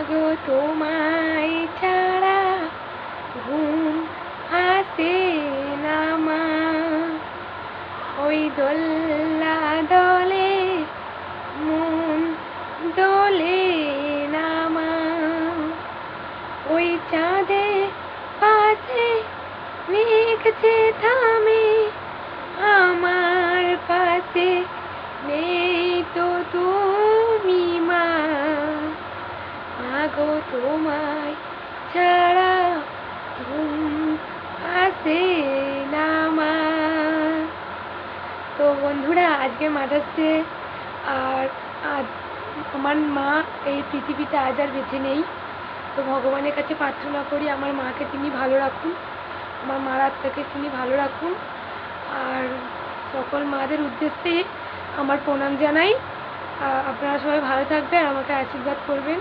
মাগো তোমায় ছাড়া ঘুম আসে না মা, ওই দোল্লা দলে মন দোলে না মা, ওই চাঁদে পাশে মেঘ যে থামে আমার পাশে নেই তো তুমি মা, মাগো তোমায় ছাড়া ঘুম আসে না মা। তো বন্ধুরা, আজকে মাদার্স ডে। আর আমার মা এই পৃথিবীতে আজ আর বেঁচে নেই। তো ভগবানের কাছে প্রার্থনা করি আমার মাকে তিনি ভালো রাখুন, আমার মার আত্মাকে তিনি ভালো রাখুন। আর সকল মাদের উদ্দেশ্যে আমার প্রণাম জানাই। আপনারা সবাই ভালো থাকবেন আর আমাকে আশীর্বাদ করবেন।